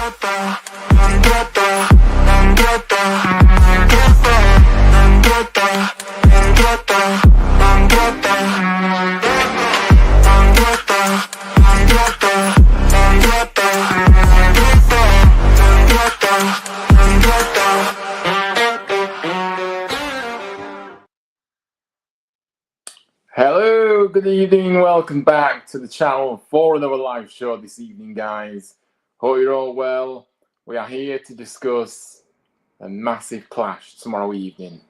Hello, good evening, welcome back to the channel for another live show this evening, guys. Hope you're all well. We are here to discuss a massive clash tomorrow evening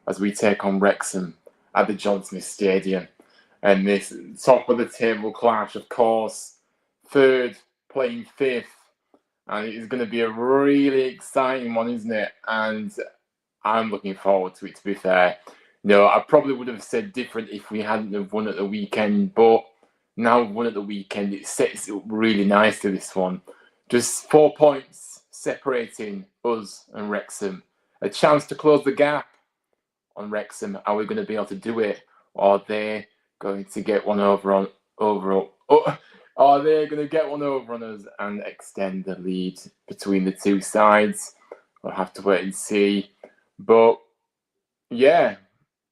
as we take on Wrexham at the John Smith Stadium. And this top of the table clash, of course, third playing fifth. And it is going to be a really exciting one, isn't it? And I'm looking forward to it, to be fair. No, I probably would have said different if we hadn't have won at the weekend, but now we've won at the weekend, it sets it up really nicely, this one. Just 4 points separating us and Wrexham. A chance to close the gap on Wrexham. Are we going to be able to do it? Or are they going to get one over on are they going to get one over on us and extend the lead between the two sides? We'll have to wait and see. But yeah,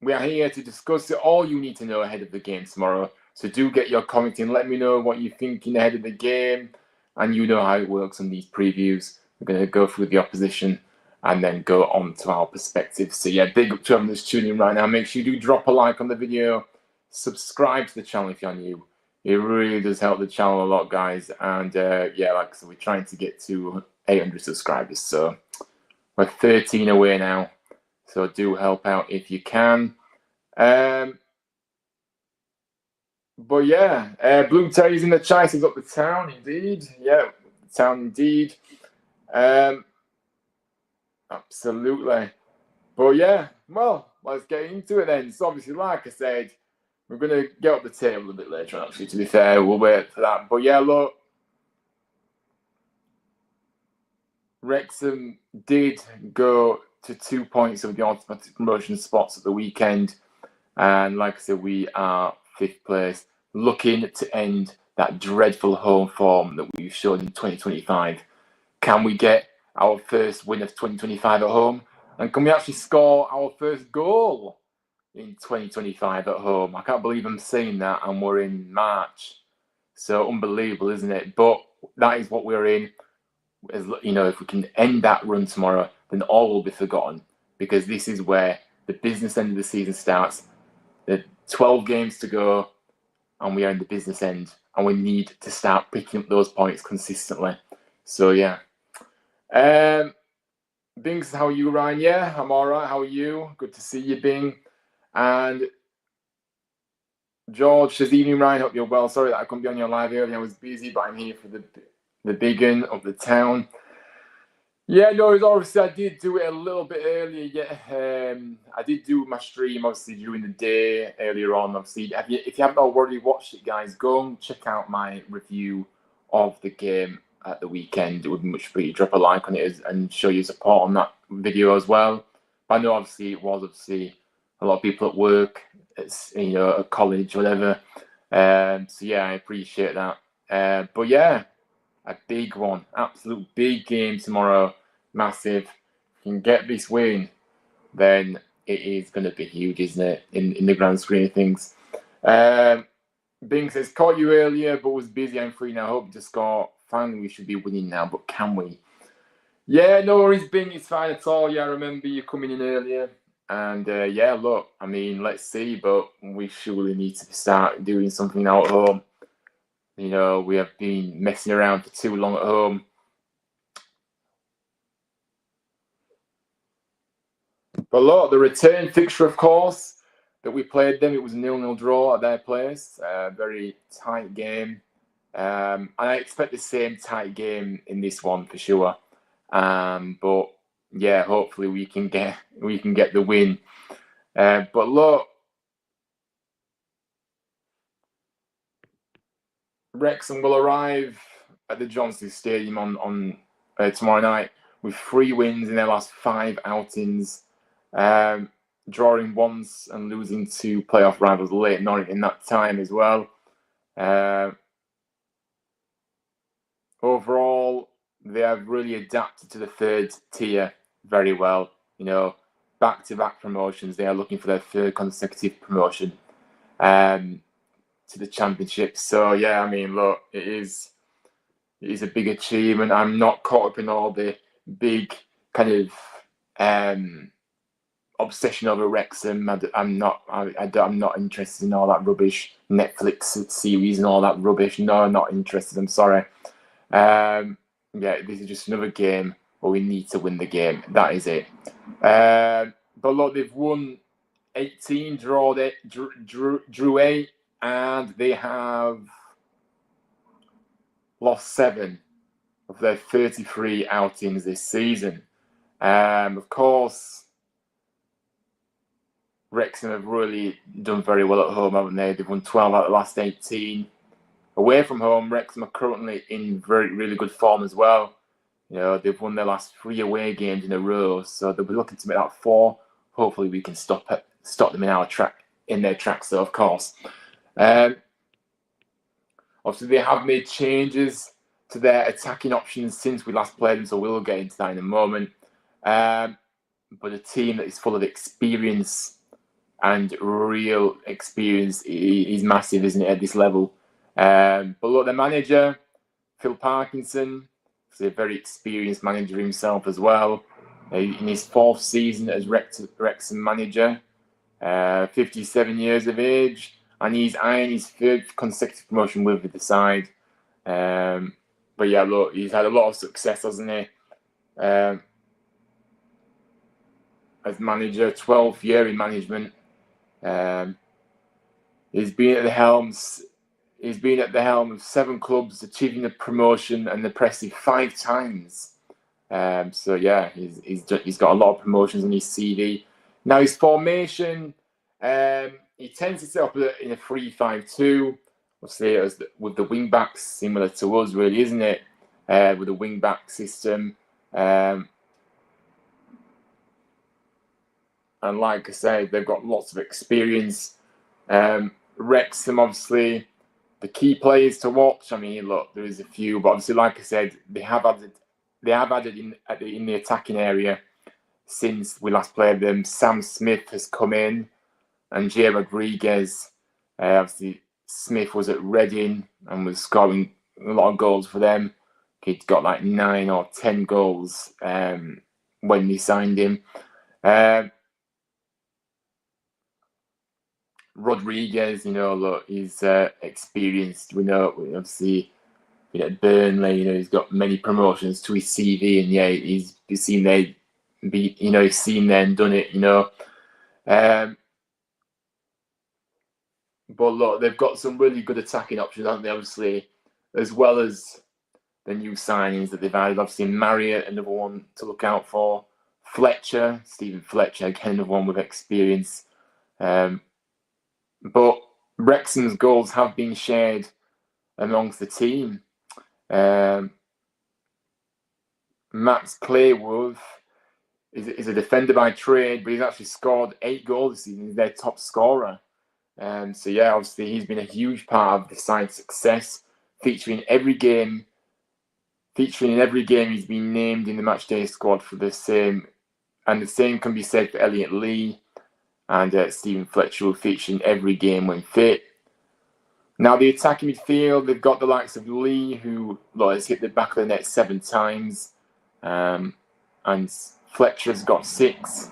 we are here to discuss it. All you need to know ahead of the game tomorrow. So do get your comment in. Let me know what you're thinking ahead of the game. And you know how it works on these previews. We're going to go through the opposition and then go on to our perspective. So yeah, big up to everyone that's tuning in right now. Make sure you do drop a like on the video. Subscribe to the channel if you're new. It really does help the channel a lot, guys. And yeah, like I said, we're trying to get to 800 subscribers. So we're 13 away now. So do help out if you can. But yeah, Blue Terriers in the Chases up the town, indeed. Yeah, the town, indeed. Absolutely. But yeah, well, let's get into it then. So obviously, like I said, we're going to get up the table a bit later on, actually, to be fair. We'll wait for that. But yeah, look. Wrexham did go to 2 points of the automatic promotion spots at the weekend. And like I said, we are 5th place, looking to end that dreadful home form that we've shown in 2025. Can we get our first win of 2025 at home? And can we actually score our first goal in 2025 at home? I can't believe I'm saying that, and we're in March. So unbelievable, isn't it? But that is what we're in. As you know, if we can end that run tomorrow, then all will be forgotten, because this is where the business end of the season starts. There are 12 games to go, and we are in the business end, and we need to start picking up those points consistently. So yeah. Bing, how are you, Ryan? Yeah, I'm all right. How are you? Good to see you, Bing. And George says, evening, Ryan. Hope you're well. Sorry that I couldn't be on your live earlier. I was busy, but I'm here for the big one of the town. Yeah, no, obviously I did do it a little bit earlier. Yeah, I did do my stream obviously during the day earlier on. Obviously, if you haven't already watched it, guys, go and check out my review of the game at the weekend. It would be much appreciated. Drop a like on it and show your support on that video as well. I know obviously it was a lot of people at work, it's at college, whatever. So yeah, I appreciate that. But yeah. A big one, absolute big game tomorrow, massive. If you can get this win, then it is going to be huge, isn't it, in the grand screen of things. Bing says, caught you earlier, but was busy. I'm free now. Hope to score. Finally, we should be winning now, but can we? Yeah, no worries, Bing. It's fine at all. Yeah, I remember you coming in earlier. And yeah, look, I mean, let's see, but we surely need to start doing something now at home. You know, we have been messing around for too long at home. But look, the return fixture, of course, that we played them, it was a 0-0 draw at their place. Very tight game. And I expect the same tight game in this one for sure. But yeah, hopefully we can get the win. But look, Wrexham will arrive at the John Smith Stadium on tomorrow night with 3 wins in their last 5 outings, drawing once and losing to playoff rivals Leyton Orient in that time as well. Overall, they have really adapted to the third tier very well. Back-to-back promotions. They are looking for their third consecutive promotion to the Championship. So yeah, I mean, look, it is a big achievement. I'm not caught up in all the big kind of obsession over Wrexham. I'm not interested in all that rubbish Netflix series and all that rubbish. No, not interested. I'm sorry. Yeah, this is just another game where we need to win the game. That is it. But look, they've won 18, drew 8, and they have lost 7 of their 33 outings this season. Of course, Wrexham have really done very well at home, haven't they? They've won 12 out of the last 18. Away from home, Wrexham are currently in really good form as well. They've won their last 3 away games in a row, so they'll be looking to make that 4. Hopefully, we can stop them in their tracks. So, of course, obviously they have made changes to their attacking options since we last played them, so we'll get into that in a moment. But a team that is full of experience and real experience is massive, isn't it, at this level? But look, the manager, Phil Parkinson, is a very experienced manager himself as well. In his 4th season as Wrexham manager, 57 years of age, and he's eyeing his 3rd consecutive promotion with the side. But yeah, look, he's had a lot of success, hasn't he? As manager, 12th year in management. He's been at the helm of 7 clubs, achieving a promotion an impressive 5 times. So yeah, he's got a lot of promotions on his CV. Now his formation, he tends to set up in a 3-5-2. Obviously, with the wing backs, similar to us, really, isn't it? With a wing back system. And like I said, they've got lots of experience. Wrexham, obviously, the key players to watch. I mean, look, there is a few, but obviously, like I said, they have added in the attacking area since we last played them. Sam Smith has come in, and Jay Rodriguez. Obviously, Smith was at Reading and was scoring a lot of goals for them. He'd got like 9 or 10 goals when we signed him. Rodriguez, look, he's experienced. We know, obviously, at Burnley, he's got many promotions to his CV, and yeah, he's seen there, he's seen there and done it, But look, they've got some really good attacking options, haven't they? Obviously, as well as the new signings that they've added. Obviously, Marriott, another one to look out for. Stephen Fletcher, again, another one with experience. But Wrexham's goals have been shared amongst the team. Max Clayworth is a defender by trade, but he's actually scored 8 goals this season. He's their top scorer. So yeah, obviously he's been a huge part of the side's success, featuring in every game he's been named in the matchday squad for the same, and the same can be said for Elliot Lee, and Stephen Fletcher will feature in every game when fit. Now the attacking midfield, they've got the likes of Lee, who has hit the back of the net 7 times, and Fletcher's got 6.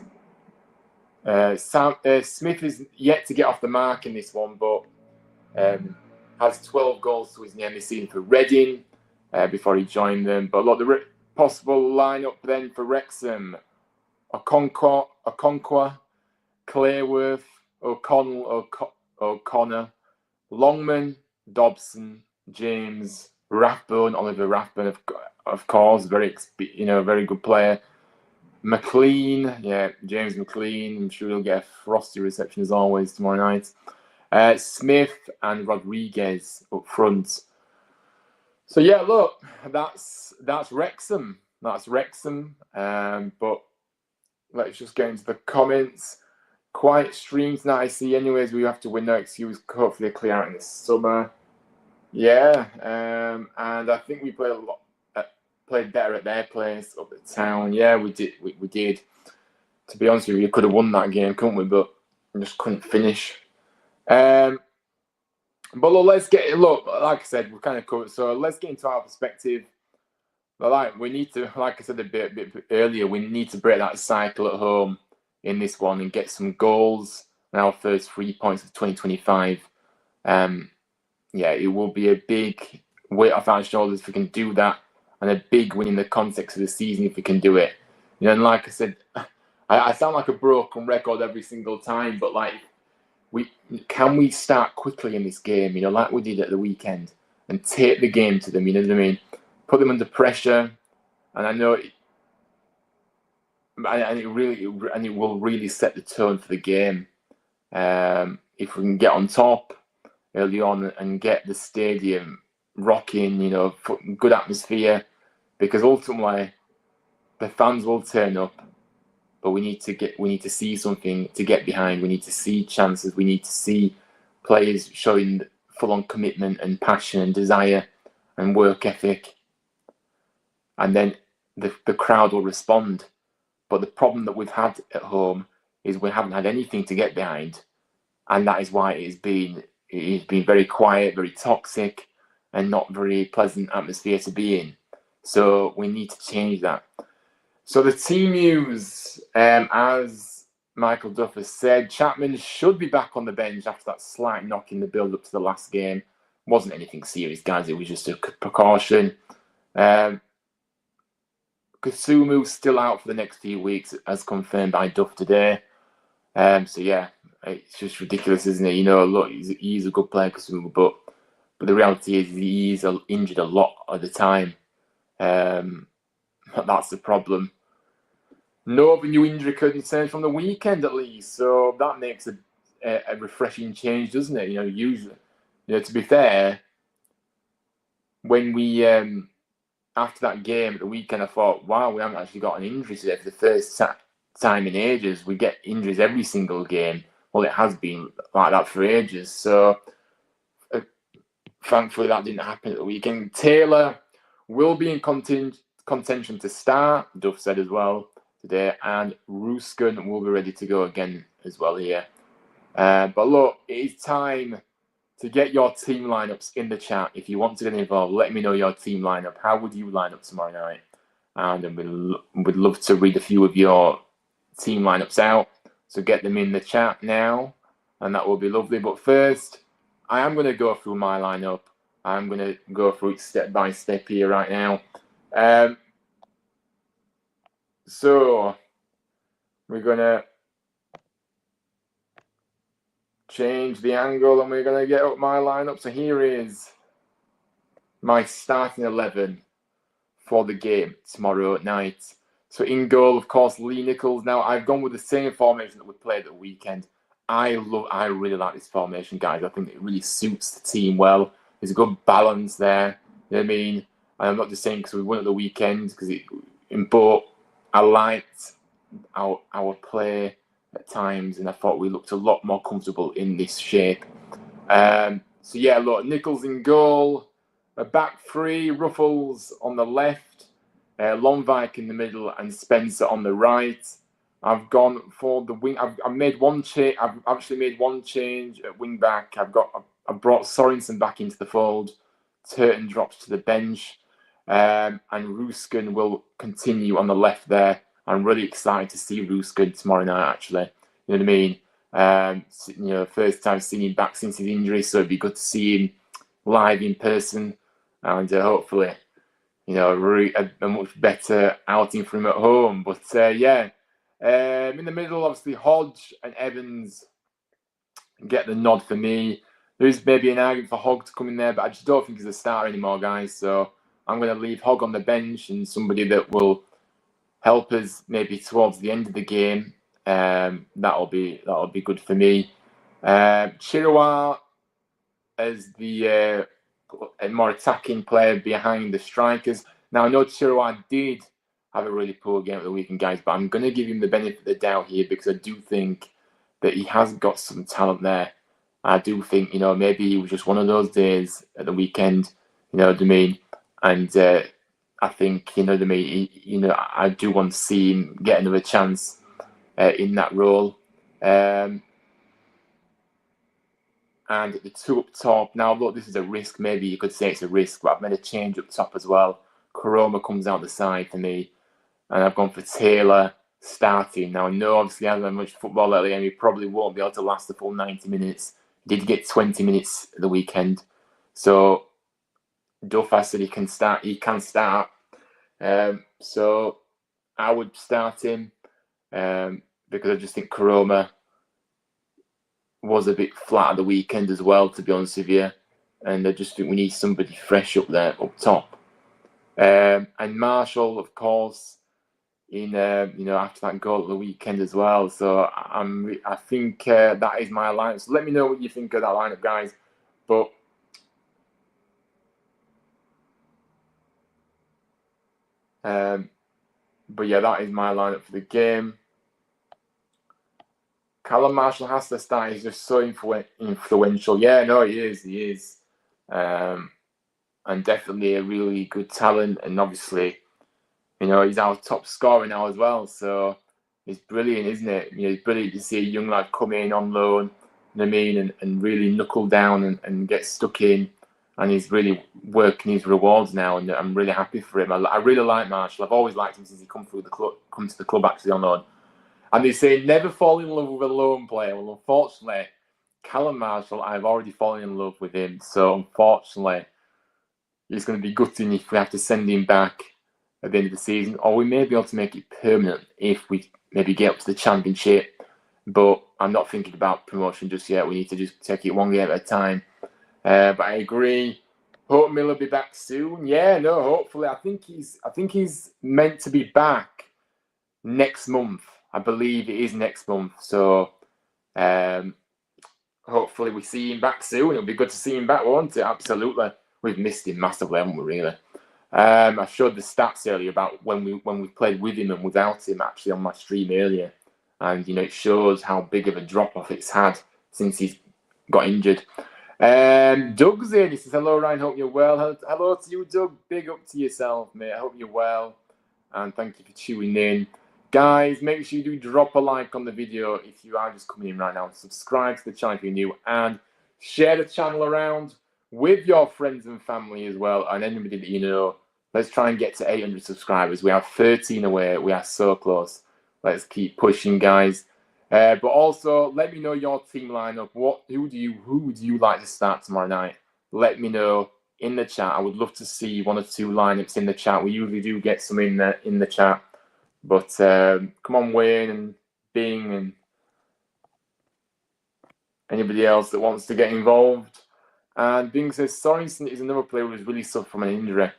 Smith is yet to get off the mark in this one, but has 12 goals to his name this season for Reading before he joined them. But look, the possible lineup then for Wrexham: Okonkwo, Clayworth, O'Connell, O'Connor, Longman, Dobson, James, Oliver Rathbone, of course, very good player. McLean, James McLean. I'm sure he'll get a frosty reception as always tomorrow night. Smith and Rodriguez up front. So yeah, look, that's Wrexham. That's Wrexham. But let's just get into the comments. Quiet stream tonight, I see. Anyways, we have to win, no excuse. Hopefully, clear out in the summer. Yeah, and I think we played a lot. played better at their place up at Town. Yeah, we did. We did. To be honest with you, we could have won that game, couldn't we? But we just couldn't finish. But look, like I said, we kind of covered. So let's get into our perspective. But we need to, like I said a bit earlier, we need to break that cycle at home in this one and get some goals and our first 3 points of 2025. Yeah, it will be a big weight off our shoulders if we can do that, and a big win in the context of the season if we can do it. And like I said, I sound like a broken record every single time, but can we start quickly in this game, like we did at the weekend, and take the game to them, you know what I mean? Put them under pressure, and I know it will really set the tone for the game. If we can get on top early on and get the stadium rocking, good atmosphere, because ultimately the fans will turn up, but we need to see something to get behind. We need to see chances. We need to see players showing full-on commitment and passion and desire and work ethic, and then the crowd will respond. But the problem that we've had at home is we haven't had anything to get behind, and that is why it's been very quiet, very toxic, and not very pleasant atmosphere to be in. So we need to change that. So the team news, as Michael Duff has said, Chapman should be back on the bench after that slight knock in the build-up to the last game. Wasn't anything serious, guys. It was just a precaution. Kasumu's still out for the next few weeks, as confirmed by Duff today. So yeah, it's just ridiculous, isn't it? Look, he's a good player, Kasumu, but the reality is he's injured a lot of the time. That's the problem. No other new injury concerns from the weekend, at least. So that makes a refreshing change, doesn't it? Usually, to be fair, when we after that game at the weekend, I thought, wow, we haven't actually got an injury today for the first time in ages. We get injuries every single game. Well, it has been like that for ages. So thankfully that didn't happen at the weekend. Taylor will be in contention to start, Duff said as well today, and Ruskin will be ready to go again as well here. But look, it is time to get your team lineups in the chat. If you want to get involved, let me know your team lineup. How would you line up tomorrow night? And we'd love to read a few of your team lineups out. So get them in the chat now, and that will be lovely. But first, I am going to go through my lineup. I'm going to go through it step by step here right now. So we're going to change the angle, and we're going to get up my lineup. So here is my starting 11 for the game tomorrow night. So in goal, of course, Lee Nichols. Now, I've gone with the same formation that we played at the weekend. I really like this formation, guys. I think it really suits the team well. There's a good balance there. You know what I mean? And I'm not just saying because we won at the weekend, but I liked our play at times, and I thought we looked a lot more comfortable in this shape. So yeah, look, Nichols in goal, a back three, Ruffles on the left, Longvik in the middle, and Spencer on the right. I've gone for the wing. I've made one change. I've actually made one change at wing back. I brought Sorensen back into the fold. Turton drops to the bench, and Ruskin will continue on the left there. I'm really excited to see Ruskin tomorrow night, actually. You know what I mean? First time seeing him back since his injury, so it'd be good to see him live in person, and hopefully, a much better outing for him at home. But yeah, in the middle, obviously, Hodge and Evans get the nod for me. There is maybe an argument for Hogg to come in there, but I just don't think he's a starter anymore, guys. So I'm going to leave Hogg on the bench and somebody that will help us maybe towards the end of the game. That'll be good for me. Chirwa as the more attacking player behind the strikers. Now I know Chirwa did have a really poor game at the weekend, guys, but I'm going to give him the benefit of the doubt here because I do think that he has got some talent there. I do think, maybe it was just one of those days at the weekend, you know what I mean? And I think, you know what I mean, I do want to see him get another chance in that role. And the two up top, now look, this is a risk. Maybe you could say it's a risk, but I've made a change up top as well. Koroma comes out the side for me, and I've gone for Taylor starting. Now, I know obviously he hasn't had much football lately, and he probably won't be able to last the full 90 minutes. He did get 20 minutes at the weekend. So, Duff said he can start. So, I would start him because I just think Koroma was a bit flat at the weekend as well, to be honest with you. And I just think we need somebody fresh up there, up top. And Marshall, of course, in after that goal at the weekend as well. So I think that is my lineup. So let me know what you think of that lineup, guys. But yeah, that is my lineup for the game. Callum Marshall has to start. He's just so influential. Yeah, no, he is. And definitely a really good talent. And obviously, he's our top scorer now as well. So it's brilliant, isn't it? It's brilliant to see a young lad come in on loan, and really knuckle down and get stuck in. And he's really working his rewards now, and I'm really happy for him. I really like Marshall. I've always liked him since he come to the club actually on loan. And they say never fall in love with a loan player. Well, unfortunately, Callum Marshall, I've already fallen in love with him. So unfortunately, it's going to be gutting if we have to send him back at the end of the season, or we may be able to make it permanent if we maybe get up to the Championship. But I'm not thinking about promotion just yet. We need to just take it one game at a time. But I agree. Hope Miller will be back soon. Yeah, no, hopefully. I think he's meant to be back next month. I believe it is next month. So hopefully we see him back soon. It'll be good to see him back, won't it? Absolutely. We've missed him massively, haven't we, really? I showed the stats earlier about when we played with him and without him actually on my stream earlier. And, it shows how big of a drop-off it's had since he's got injured. Doug's in. He says, hello, Ryan. Hope you're well. Hello to you, Doug. Big up to yourself, mate. I hope you're well. And thank you for tuning in. Guys, make sure you do drop a like on the video if you are just coming in right now. Subscribe to the channel if you're new. And share the channel around with your friends and family as well. And anybody that you know. Let's try and get to 800 subscribers. We have 13 away. We are so close. Let's keep pushing, guys. But also, let me know your team lineup. Who do you like to start tomorrow night? Let me know in the chat. I would love to see one or two lineups in the chat. We usually do get some in the chat. But come on, Wayne and Bing and anybody else that wants to get involved. And Bing says Sorensen is another player who's really suffered from an injury.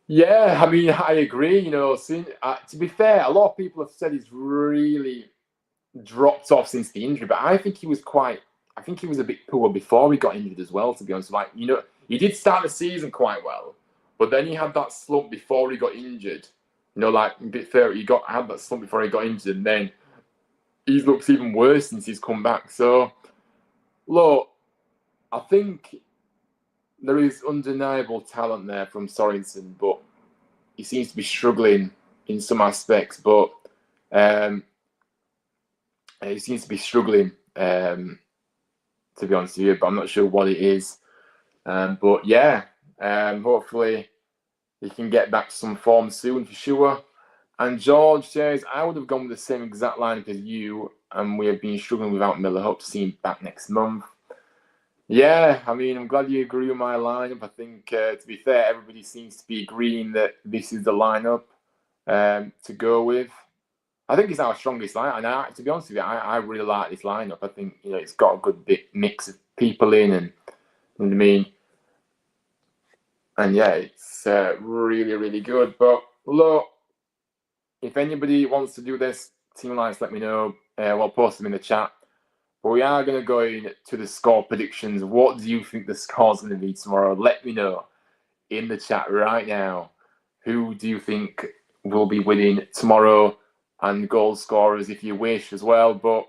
Yeah, I mean, I agree. To be fair, a lot of people have said he's really dropped off since the injury, but I think he was a bit poor before he got injured as well, to be honest. He did start the season quite well, but then he had that slump before he got injured. A bit fair, had that slump before he got injured, and then he looks even worse since he's come back. So, look, I think there is undeniable talent there from Sorensen, but he seems to be struggling in some aspects. But he seems to be struggling, to be honest with you. But I'm not sure what it is. But yeah, hopefully he can get back to some form soon for sure. And George says, I would have gone with the same exact lineup as you, and we have been struggling without Miller. Hope to see him back next month. Yeah, I mean, I'm glad you agree with my lineup. I think, to be fair, everybody seems to be agreeing that this is the lineup to go with. I think it's our strongest lineup. And to be honest with you, I really like this lineup. I think, it's got a good mix of people in, and you know what I mean? And yeah, it's really, really good. But look, if anybody wants to do this, team likes, let me know. We'll post them in the chat. But we are going to go into the score predictions. What do you think the score's going to be tomorrow? Let me know in the chat right now. Who do you think will be winning tomorrow? And goal scorers if you wish as well. But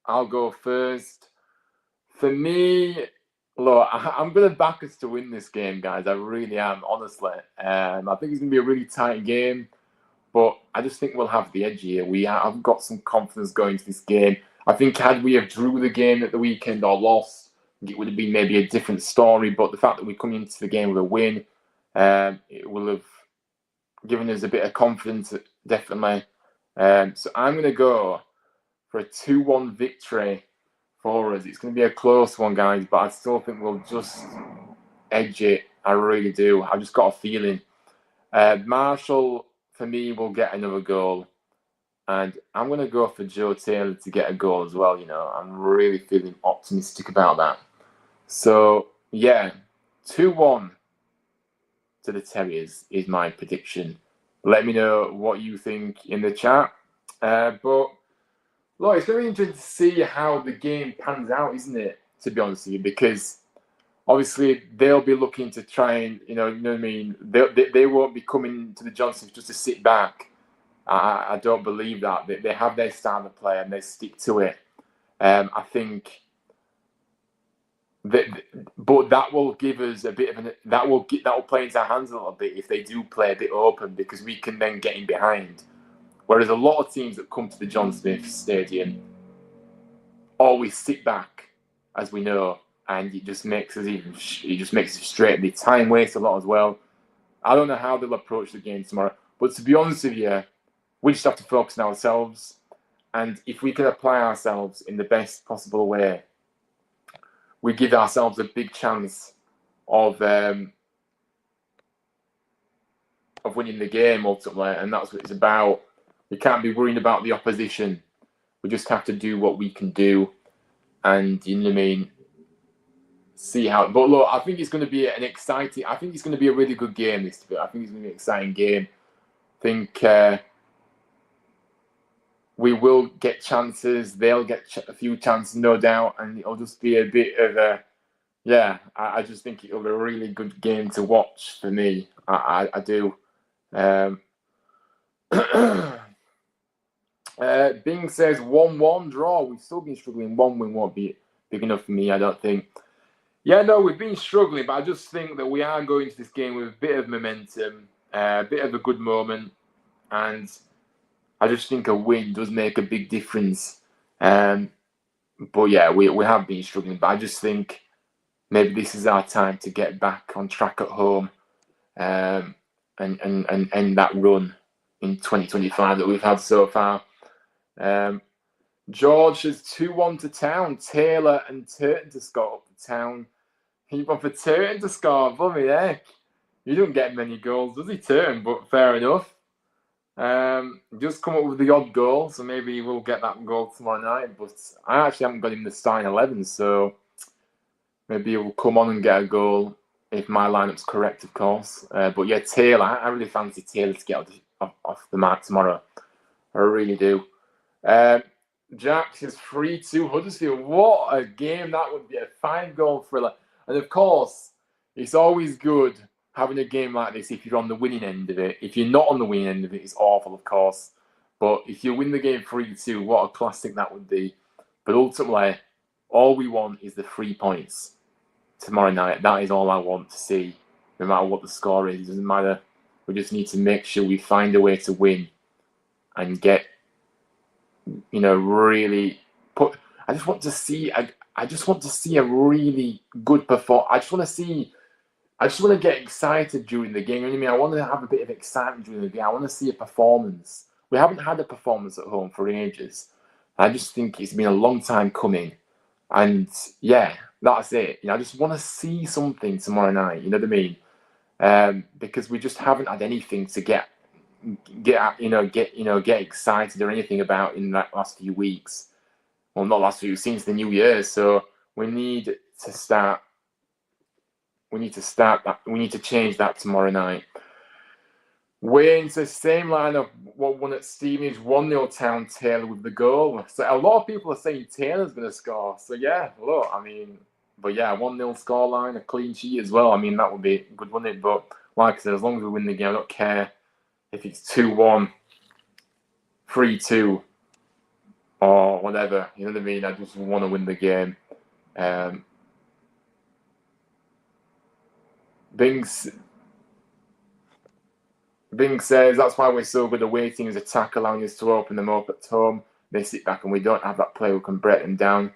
I'll go first. For me, Look, I'm going to back us to win this game, guys. I really am, honestly. I think it's going to be a really tight game, but I just think we'll have the edge here. I've got some confidence going into this game. I think had we have drew the game at the weekend or lost, it would have been maybe a different story. But the fact that we come into the game with a win, it will have given us a bit of confidence, definitely. So I'm going to go for a 2-1 victory for us. It's going to be a close one, guys, but I still think we'll just edge it. I really do. I've just got a feeling. Marshall, for me, will get another goal. And I'm going to go for Joe Taylor to get a goal as well. I'm really feeling optimistic about that. So, yeah, 2-1 to the Terriers is my prediction. Let me know what you think in the chat. But look, it's going to be interesting to see how the game pans out, isn't it? To be honest with you, because obviously they'll be looking to try and, you know what I mean. They won't be coming to the Johnsons just to sit back. I don't believe that. They have their style of play and they stick to it. I think but that will give us a bit of that will play into our hands a little bit if they do play a bit open, because we can then get in behind. Whereas a lot of teams that come to the John Smith Stadium always sit back, as we know, and it just makes it straight. The time waste a lot as well. I don't know how they'll approach the game tomorrow, but to be honest with you, we just have to focus on ourselves, and if we can apply ourselves in the best possible way, we give ourselves a big chance of winning the game ultimately, and that's what it's about. We can't be worrying about the opposition. We just have to do what we can do, and you know what I mean. See how. But look, I think it's going to be an exciting. I think it's going to be a really good game. I think it's going to be an exciting game. I think we will get chances. They'll get a few chances, no doubt, and it'll just be a bit of a. Yeah, I just think it'll be a really good game to watch for me. I do. Bing says 1-1 draw. We've still been struggling. 1 win won't be big enough for me, I don't think. Yeah, no, we've been struggling, but I just think that we are going to this game with a bit of momentum, a bit of a good moment, and I just think a win does make a big difference. But yeah, we have been struggling, but I just think maybe this is our time to get back on track at home, and end that run in 2025 that we've had so far. George is 2-1 to Town. Taylor and Turton to score up to Town. He went for Turton to score. Bloody heck. He don't get many goals, does he, Turton? But fair enough. Just come up with the odd goal, so maybe we'll get that goal tomorrow night. But I actually haven't got him in the starting 11, so maybe he'll come on and get a goal if my lineup's correct, of course. But yeah, Taylor, I really fancy Taylor to get off the mark tomorrow. I really do. Jack is 3-2 Huddersfield. What a game that would be, a 5-goal thriller. And of course, it's always good having a game like this if you're on the winning end of it. If you're not on the winning end of it, it's awful, of course. But if you win the game 3-2, what a classic that would be. But ultimately, all we want is the 3 points tomorrow night. That is all I want to see, no matter what the score is. It doesn't matter. We just need to make sure we find a way to win and get, really put. I just want to see a really good performance. I just want to get excited during the game. You know what I mean? I want to have a bit of excitement during the game. I want to see a performance. We haven't had a performance at home for ages. I just think it's been a long time coming. And yeah, that's it. I just want to see something tomorrow night. You know what I mean? Because we just haven't had anything to get excited or anything about in that last few weeks. Well, not last few, since the New Year. So we need to start. We need to start that. We need to change that tomorrow night. Wayne says same lineup. What won at Stevenage 1-0 Town. Taylor with the goal. So a lot of people are saying Taylor's going to score. So yeah, look, but yeah, 1-0 scoreline, a clean sheet as well. That would be good, wouldn't it? But like I said, as long as we win the game, I don't care if it's 2-1, 3-2, or whatever. You know what I mean? I just want to win the game. Bing says that's why we're so good at waiting as attack, allowing us to open them up at home. They sit back and we don't have that player who can break them down.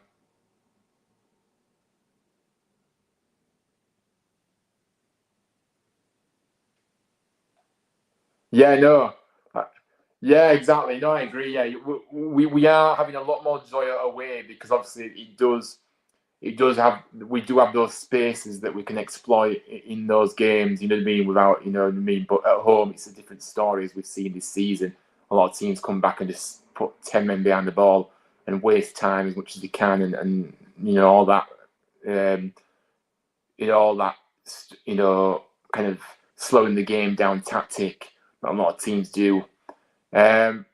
Yeah, no. Yeah, exactly. No, I agree. Yeah, we are having a lot more joy away because obviously we do have those spaces that we can exploit in those games. You know what I mean? Without you know what I mean. But at home, it's a different story as we've seen this season. A lot of teams come back and just put 10 men behind the ball and waste time as much as they can, and you know all that, all that, kind of slowing the game down tactic that a lot of teams do. But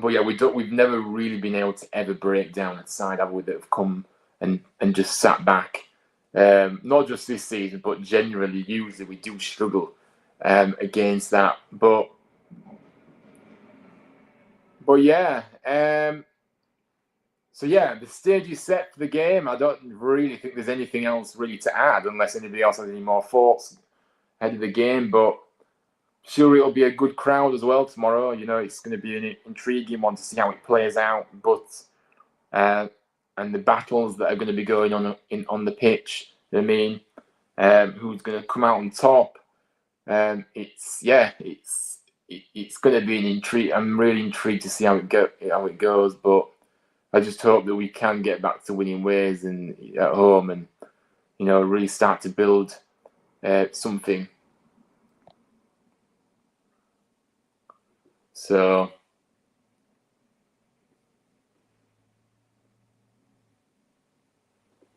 yeah, we've never really been able to ever break down a side, have we, that have come and just sat back. Not just this season, but generally, usually we do struggle against that. But yeah. So yeah, the stage is set for the game. I don't really think there's anything else really to add, unless anybody else has any more thoughts ahead of the game. But sure, it'll be a good crowd as well tomorrow. You know, it's going to be an intriguing one to see how it plays out. But and the battles that are going to be going on the pitch. You know what I mean, who's going to come out on top? It's going to be an intrigue. I'm really intrigued to see how it goes. But I just hope that we can get back to winning ways and at home, and really start to build something. So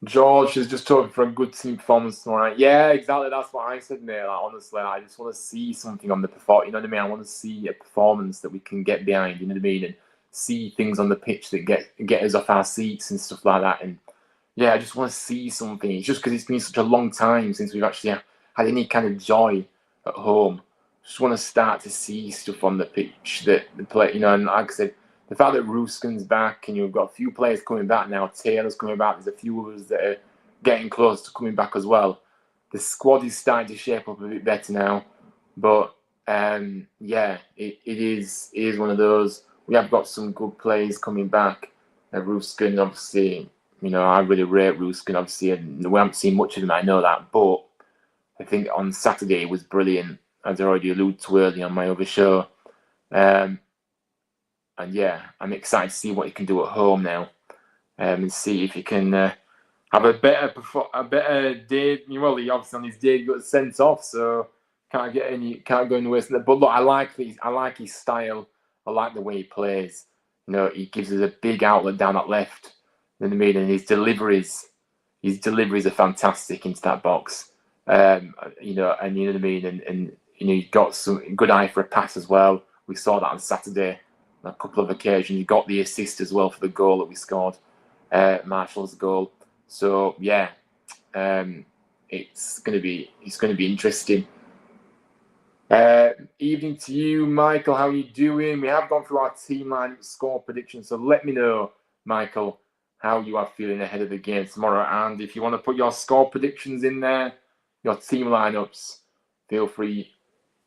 George is just hoping for a good team performance tomorrow night. Yeah, exactly. That's what I said, mate. Like, honestly, I just want to see something on the performance. You know what I mean? I want to see a performance that we can get behind. You know what I mean? And see things on the pitch that get us off our seats and stuff like that. And yeah, I just want to see something. It's just because it's been such a long time since we've actually had any kind of joy at home. Just want to start to see stuff on the pitch that the play. And like I said, the fact that Ruskin's back and you've got a few players coming back now, Taylor's coming back, there's a few of us that are getting close to coming back as well. The squad is starting to shape up a bit better now. But yeah, it is one of those. We have got some good players coming back. Ruskin, obviously, I really rate Ruskin, obviously, and we haven't seen much of him, I know that. But I think on Saturday he was brilliant, as I already alluded to earlier on my other show. And yeah, I'm excited to see what he can do at home now, and see if he can have a better day. Well, he obviously on his day got sent off, so can't go anywhere. But look, I like his style. I like the way he plays. He gives us a big outlet down that left. You know what I mean? And his deliveries are fantastic into that box. And you know what I mean. And he got some good eye for a pass as well. We saw that on Saturday. A couple of occasions. He got the assist as well for the goal that we scored, Marshall's goal. So yeah, it's going to be interesting. Evening to you, Michael. How are you doing? We have gone through our team line score predictions, so let me know, Michael, how you are feeling ahead of the game tomorrow. And if you want to put your score predictions in there, your team lineups, feel free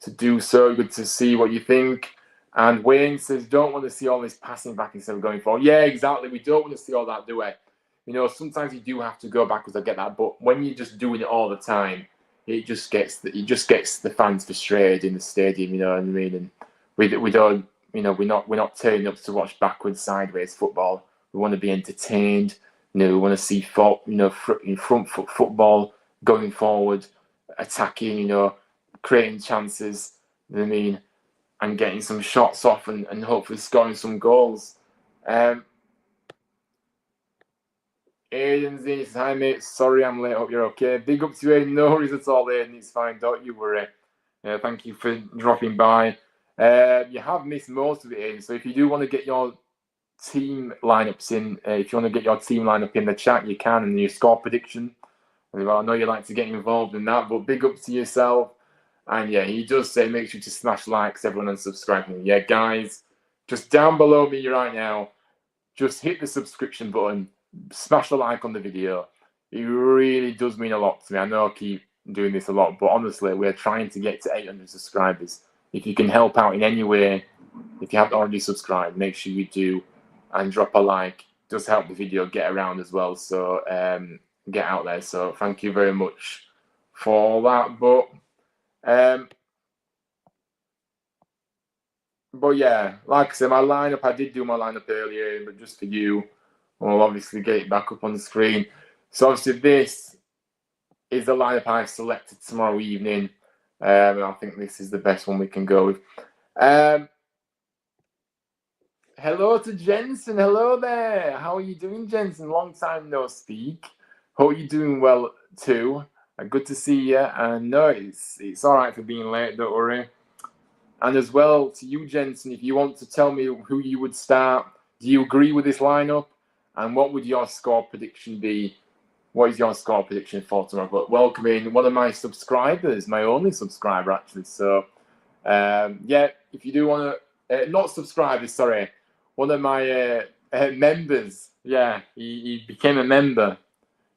to do so. Good to see what you think. And Wayne says, don't want to see all this passing back instead of going forward. Yeah, exactly. We don't want to see all that, do we? Sometimes you do have to go backwards. I get that. But when you're just doing it all the time, it just gets the fans frustrated in the stadium. You know what I mean? And we don't. We're not turning up to watch backwards, sideways football. We want to be entertained. We want to see front foot football going forward, attacking. Creating chances. You know what I mean? And getting some shots off and hopefully scoring some goals. Aiden's in. Hi, mate. Sorry I'm late. Hope you're okay. Big up to Aiden. No worries at all, Aiden. It's fine. Don't you worry. Thank you for dropping by. You have missed most of it, Aiden. So if you do want to get your team lineups in, the chat, you can, and your score prediction. I know you like to get involved in that, but big up to yourself. And yeah, he does say make sure to smash likes, everyone, and subscribe. Yeah, guys, just down below me right now, just hit the subscription button, smash the like on the video. It really does mean a lot to me. I know I keep doing this a lot, but honestly, we're trying to get to 800 subscribers. If you can help out in any way, if you haven't already subscribed, make sure you do and drop a like. It does help the video get around as well, so get out there. So thank you very much for all that. But yeah, like I said, my lineup, I did do my lineup earlier, but just for you, I'll obviously get it back up on the screen. So obviously this is the lineup I've selected tomorrow evening. And I think this is the best one we can go with. Hello to Jensen. Hello there. How are you doing, Jensen? Long time no speak. Hope you're doing well too. Good to see you. And no, it's all right for being late. Don't worry. And as well to you, Jensen, if you want to tell me who you would start, do you agree with this lineup? And what would your score prediction be? What is your score prediction for tomorrow? But welcoming one of my subscribers, my only subscriber actually. So yeah, if you do want to, not subscribers, sorry, one of my members. Yeah, he became a member.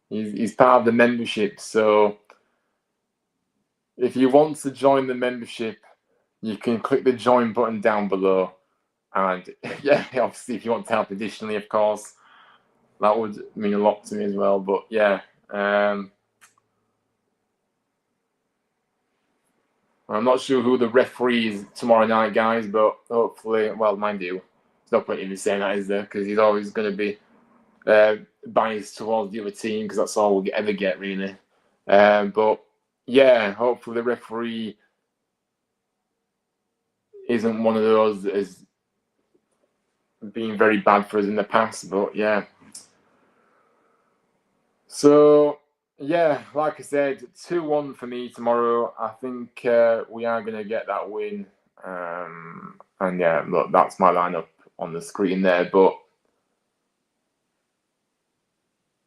He's part of the membership. So if you want to join the membership, you can click the join button down below. And yeah, obviously, if you want to help additionally, of course, that would mean a lot to me as well. But yeah, I'm not sure who the referee is tomorrow night, guys, but hopefully, well, mind you, there's no point in me saying that, is there? Because he's always going to be biased towards the other team, because that's all we'll ever get, really. But yeah, hopefully the referee isn't one of those that has been very bad for us in the past. But yeah. So yeah, like I said, 2-1 for me tomorrow. I think we are going to get that win. And yeah, look, that's my lineup on the screen there. But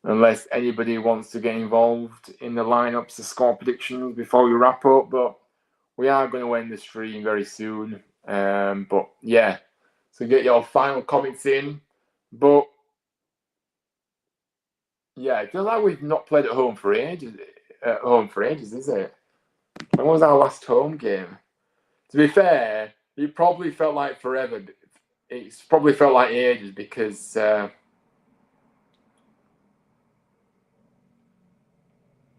unless anybody wants to get involved in the lineups, the score predictions before we wrap up, but we are going to end the stream very soon. But yeah, so get your final comments in. But yeah, it feels like we've not played at home for ages. Is it? When was our last home game? To be fair, it probably felt like forever. It's probably felt like ages because the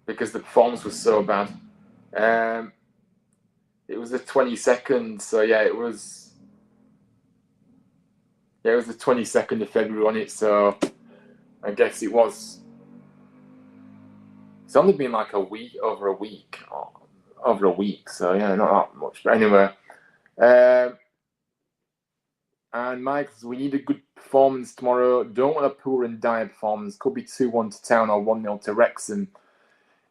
performance was so bad. It was the 22nd, so yeah, it was the 22nd of February on it. So I guess it was. It's only been like over a week. So yeah, not that much. But anyway, and Mike, we need a good performance tomorrow. Don't want a poor and dire performance. Could be 2-1 to Town or 1-0 to Wrexham.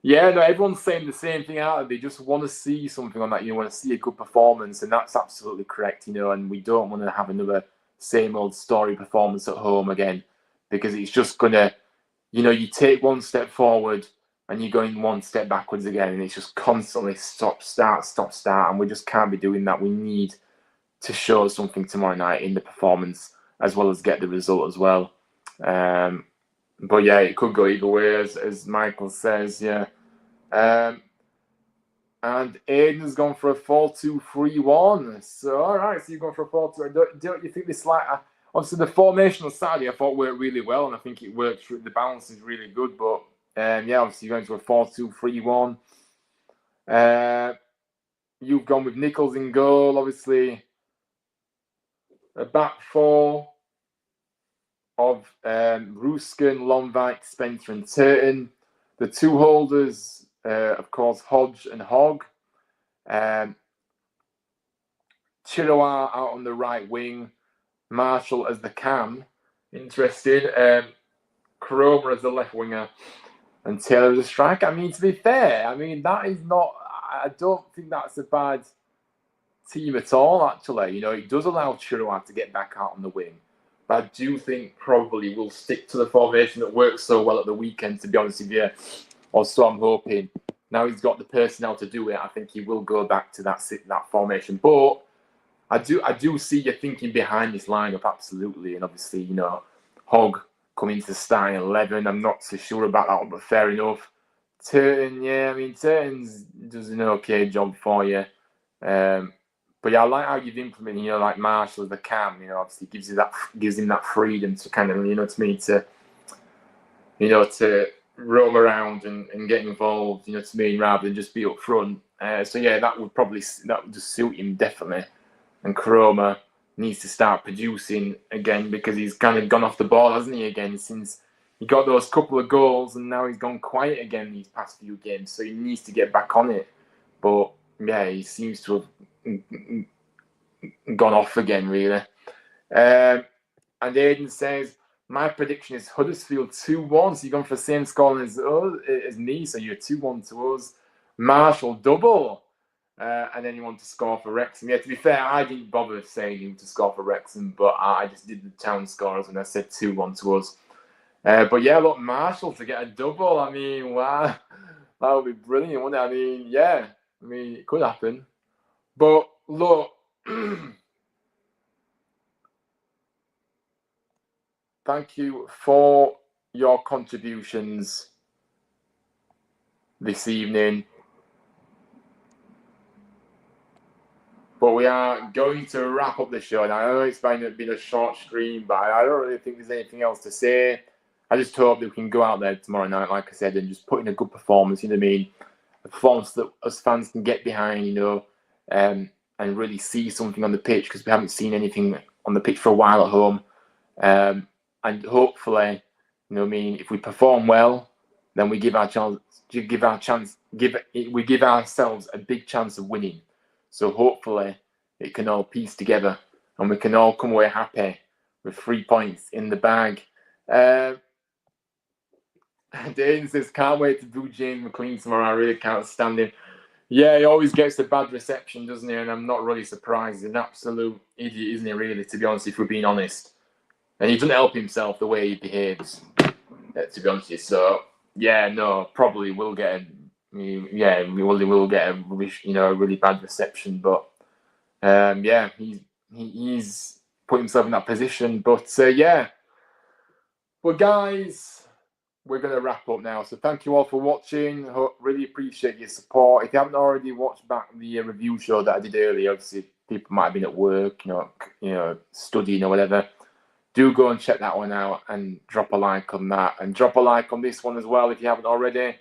Yeah, no, everyone's saying the same thing out. They just want to see something on that. You want to see a good performance, and that's absolutely correct. And we don't want to have another same old story performance at home again, because it's just gonna, you take one step forward and you're going one step backwards again, and it's just constantly stop, start, and we just can't be doing that. We need to show something tomorrow night in the performance, as well as get the result as well. But yeah, it could go either way, as Michael says, yeah. And Aiden's gone for a 4-2-3-1. So, all right, so you're going for a 4-2. Don't you think this, obviously the formation on Saturday I thought worked really well, and I think it works. The balance is really good, but yeah, obviously you're going to a 4-2-3-1. You've gone with Nichols in goal, obviously. A back four of Ruskin, Lomvik, Spencer and Turton. The two holders, of course, Hodge and Hogg. Chirua out on the right wing. Marshall as the cam. Interesting. Cromer as the left winger. And Taylor as a striker. I mean, to be fair, that is not... I don't think that's a bad team at all, actually. It does allow Chirua to get back out on the wing. But I do think probably we'll stick to the formation that worked so well at the weekend, to be honest with you. Or so I'm hoping. Now he's got the personnel to do it, I think he will go back to that formation. But I do see you thinking behind this lineup, absolutely. And obviously, Hogg coming to starting 11. I'm not so sure about that one, but fair enough. Turton, yeah, I mean, Turton's does an okay job for you. But yeah, I like how you've implemented, like Marshall as the cam, obviously gives him that freedom to kind of, to me, to roam around and get involved, to me, rather than just be up front. So yeah, that would just suit him definitely. And Chroma needs to start producing again because he's kind of gone off the ball, hasn't he, again, since he got those couple of goals and now he's gone quiet again these past few games. So he needs to get back on it. But yeah, he seems to have gone off again, really. And Aiden says, my prediction is Huddersfield 2-1. So you're going for the same score as me. So you're 2-1 to us. Marshall double. And then you want to score for Wrexham. Yeah, to be fair, I didn't bother saying you to score for Wrexham, but I just did the town scores and I said 2-1 to us. But yeah, look, Marshall to get a double. I mean, wow. That would be brilliant, wouldn't it? I mean, yeah. I mean, it could happen. But look, thank you for your contributions this evening. But we are going to wrap up the show. Now, I know it's been a short stream, but I don't really think there's anything else to say. I just hope that we can go out there tomorrow night, like I said, and just put in a good performance, you know what I mean? A performance that us fans can get behind, and really see something on the pitch, because we haven't seen anything on the pitch for a while at home. And hopefully, if we perform well, then we give ourselves a big chance of winning. So hopefully it can all piece together and we can all come away happy with 3 points in the bag. Dane says, can't wait to boo James McLean tomorrow. I really can't stand him. Yeah, he always gets a bad reception, doesn't he? And I'm not really surprised. He's an absolute idiot, isn't he, really, to be honest, if we're being honest. And he doesn't help himself the way he behaves, to be honest with you. So, yeah, no, probably will get we will get a really bad reception. But, yeah, he's put himself in that position. But, yeah. Well, guys, we're going to wrap up now. So thank you all for watching. Really appreciate your support. If you haven't already watched back the review show that I did earlier, obviously people might have been at work, studying or whatever. Do go and check that one out and drop a like on that. And drop a like on this one as well if you haven't already.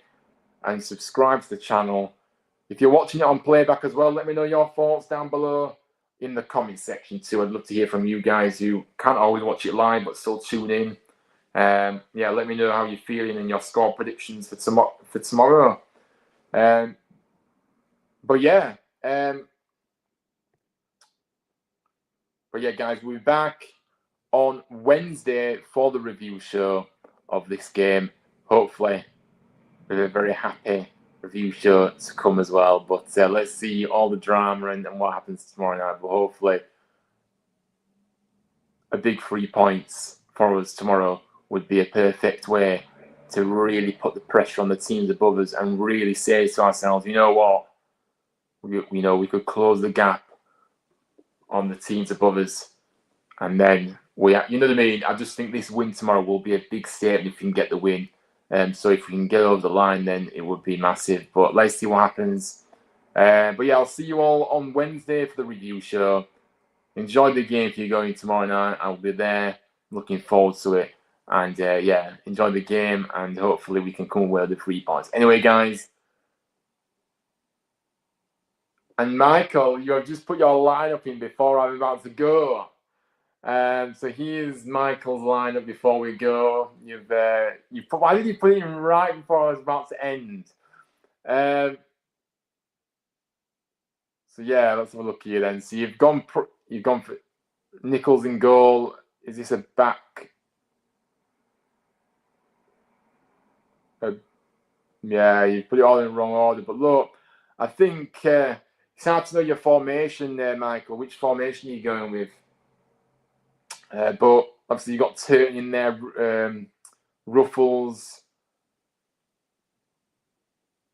And subscribe to the channel. If you're watching it on playback as well, let me know your thoughts down below in the comment section too. I'd love to hear from you guys who can't always watch it live but still tune in. Yeah, let me know how you're feeling and your score predictions for tomorrow. But yeah, guys, we'll be back on Wednesday for the review show of this game. Hopefully, with a very happy review show to come as well. But let's see all the drama and what happens tomorrow night. But hopefully, a big 3 points for us tomorrow would be a perfect way to really put the pressure on the teams above us and really say to ourselves, you know what, we could close the gap on the teams above us, and then you know what I mean. I just think this win tomorrow will be a big statement if we can get the win. So if we can get over the line, then it would be massive. But let's see what happens. But yeah, I'll see you all on Wednesday for the review show. Enjoy the game if you're going tomorrow night. I'll be there. Looking forward to it. And yeah, enjoy the game, and hopefully we can come away with the 3 points. Anyway, guys. And Michael, you have just put your lineup in before I'm about to go. So here's Michael's lineup before we go. Why did you put it in right before I was about to end? So yeah, let's have a look here then. So you've gone for Nichols in goal. Is this a back? Yeah, you put it all in the wrong order. But look, I think it's hard to know your formation there, Michael. Which formation are you going with? But obviously you got Turton in there, Ruffles.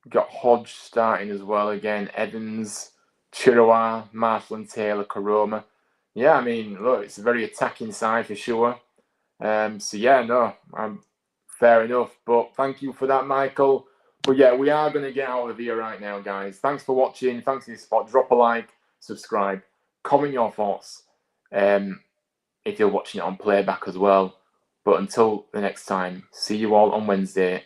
Got Hodge starting as well again. Evans, Chirwa, Marshall and Taylor, Karoma. Yeah, I mean, look, it's a very attacking side for sure. So yeah, no, fair enough. But thank you for that, Michael. But yeah, we are going to get out of here right now, guys. Thanks for watching. Thanks for your support. Drop a like, subscribe, comment your thoughts. If you're watching it on playback as well. But until the next time, see you all on Wednesday.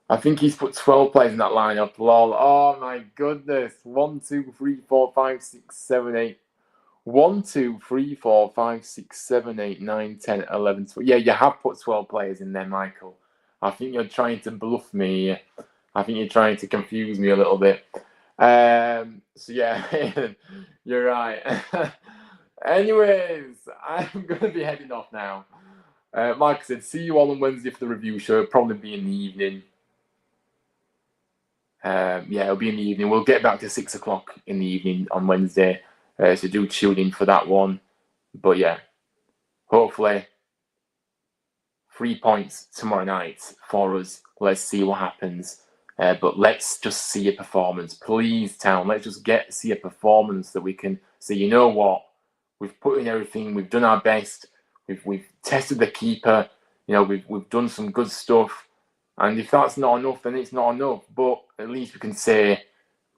I think he's put 12 players in that lineup. Lol. Oh my goodness. 1, 2, 3, 4, 5, 6, 7, 8. 1, 2, 3, 4, 5, 6, 7, 8, 9, 10, 11, 12. Yeah, you have put 12 players in there, Michael. I think you're trying to bluff me. I think you're trying to confuse me a little bit. So yeah, you're right. Anyways, I'm going to be heading off now. Like I said, see you all on Wednesday for the review show. It'll probably be in the evening. Yeah, it'll be in the evening. We'll get back to 6 o'clock in the evening on Wednesday. So do tune in for that one. But yeah, hopefully 3 points tomorrow night for us. Let's see what happens. But let's just see a performance. Please, Town, let's just see a performance that we can say, you know what? We've put in everything. We've done our best. We've tested the keeper. You know, we've done some good stuff. And if that's not enough, then it's not enough. But at least we can say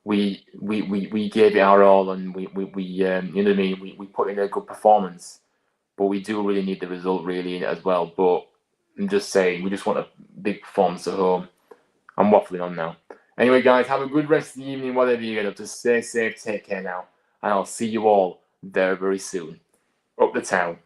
we gave it our all, and we you know what I mean. We put in a good performance. But we do really need the result really as well. But I'm just saying, we just want a big performance at home. I'm waffling on now. Anyway, guys, have a good rest of the evening, whatever you get up to. Stay safe, take care now, and I'll see you all very, very soon. Up the town.